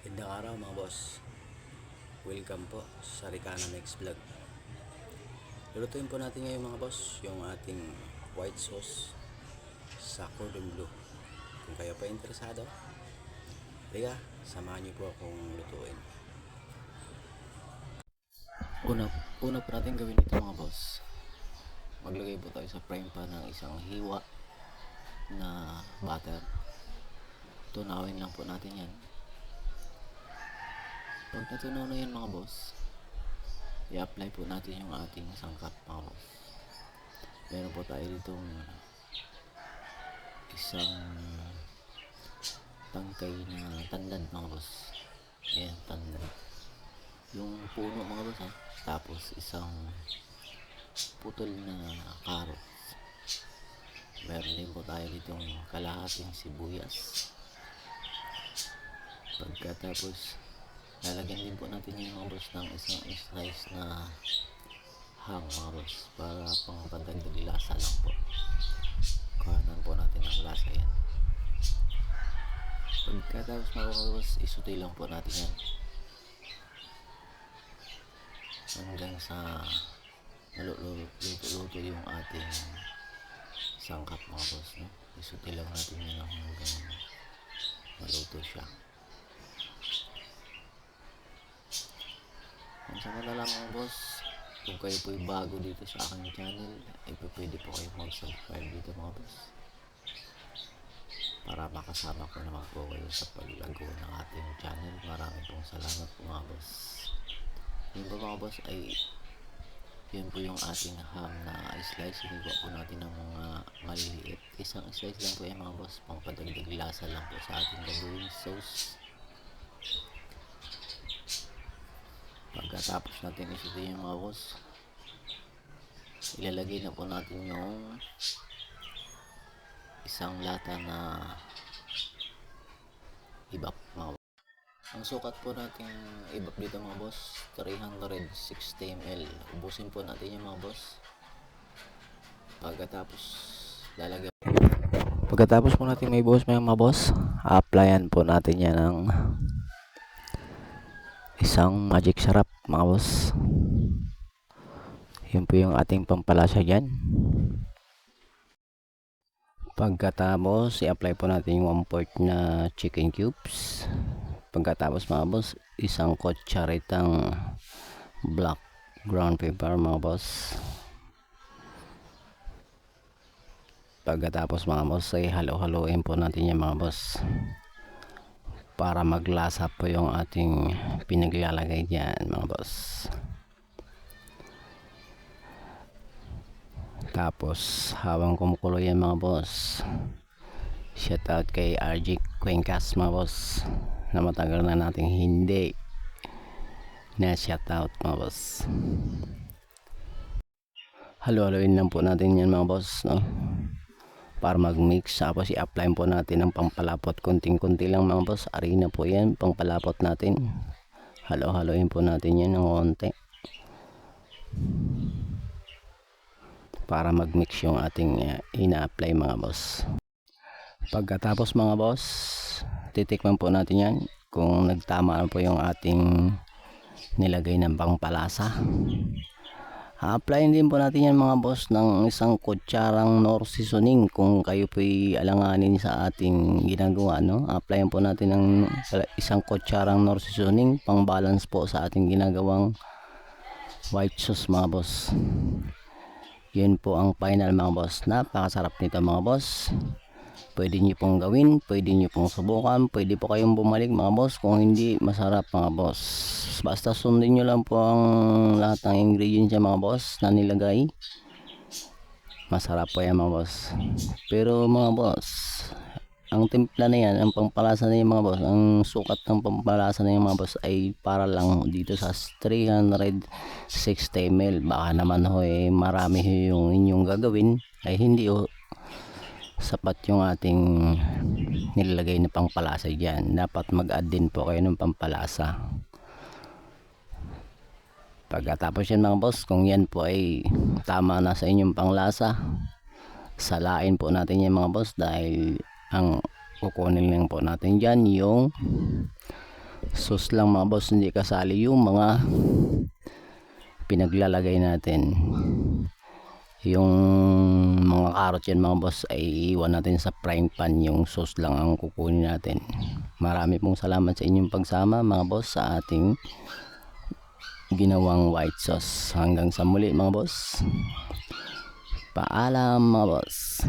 Gandang araw mga boss. Welcome po sa Ricana Mix Vlog. Lulutuin po natin ngayon mga boss yung ating white sauce sa cordon bleu. Kung kayo pa interesado, halika, samahan niyo po akong lutuin. Una po natin gawin ito mga boss. Maglagay po tayo sa frying pan ng isang hiwa na butter. Tunawin lang po natin yan. Pag natunaw na yan mga boss, i-apply po natin yung ating sangkap mga boss. Meron po tayo ditong isang tangkay na tandan mga boss. Ayan, tandan. Yung puno mga boss ha. Tapos isang putol na carrots. Meron din po tayo ditong kalahating sibuyas. Pagkatapos lalagyan din po natin yung mga boss ng isang slice na ham mga boss, para pang pandagdag lasa lang po. Kahanan po natin ang lasa yan. Pagkatapos mga boss, isuti lang po natin yan hanggang sa luto yung ating sangkap mga boss, no? Isuti lang natin yan hanggang maluto siya. Ang sama na lang mga boss, kung kayo po'y bago dito sa aking channel, ay pwede po kayo mag-subscribe dito mga boss, para makasama ko naman po kayo sa paglago ng ating channel. Maraming pong salamat po mga boss. Yun po mga boss, ay yun po yung ating ham na slice. Hinigwa po natin ng mga maliliit. Isang slice lang po yan mga boss, pang padagdag lasa lang po sa ating gagawing sauce. Pagkatapos natin isuti yung mga boss, ilalagay na po natin yung isang lata na ibap mga boss. Ang sukat po natin ibap dito mga boss, 360 ml. Ubusin po natin yung mga boss. Pagkatapos po natin may boss mga boss, applyan po natin yan ng isang magic sarap mga boss. Yun po yung ating pampalasa dyan. Pagkatapos i-apply po natin yung 1/4 na chicken cubes. Pagkatapos mga boss, isang kutsaritang black ground pepper mga boss. Pagkatapos mga boss ay halo-haloin po natin yung mga boss, para maglasa po yung ating pinaglalagay dyan mga boss. Tapos habang kumukulo yan mga boss, shout out kay RG Cuencas mga boss, na matagal na nating hindi na shout out mga boss. Halo-haloin lang po natin yan mga boss, no? Para mag-mix. Tapos i-apply po natin ng pampalapot, kunting-kunti lang mga boss. Arena po yan, pampalapot natin. Halo-haloin po natin yan ng konti para mag-mix yung ating ina-apply mga boss. Pagkatapos mga boss, titikman po natin yan kung nagtama po yung ating nilagay ng pampalasa. A-applyin din po natin yan mga boss ng isang kutsarang Knorr seasoning kung kayo po'y alanganin sa ating ginagawa, no? A-applyin po natin ng isang kutsarang Knorr seasoning pang balance po sa ating ginagawang white sauce mga boss. Yun po ang final mga boss. Napakasarap nito mga boss. Pwede nyo pong gawin, pwede nyo pong subukan, pwede po kayong bumalik mga boss kung hindi masarap mga boss. Basta sundin nyo lang po ang lahat ng ingredients mga boss na nilagay. Masarap po yan mga boss. Pero mga boss, ang timpla na yan, ang pampalasa na yan mga boss, ang sukat ng pampalasa na yan mga boss ay para lang dito sa 360 ml. Baka naman ho marami ho yung inyong gagawin, ay hindi ho sapat yung ating nilalagay na pampalasa dyan. Dapat mag-add din po kayo ng pampalasa. Pagkatapos yan mga boss, kung yan po ay tama na sa inyong panglasa, salain po natin yan mga boss, dahil ang kukunin lang po natin dyan yung sauce lang mga boss, hindi kasali yung mga pinaglalagay natin. Yung mga carrot yan mga boss ay iwan natin sa frying pan, yung sauce lang ang kukunin natin. Marami pong salamat sa inyong pagsama mga boss sa ating ginawang white sauce. Hanggang sa muli mga boss, paalam mga boss.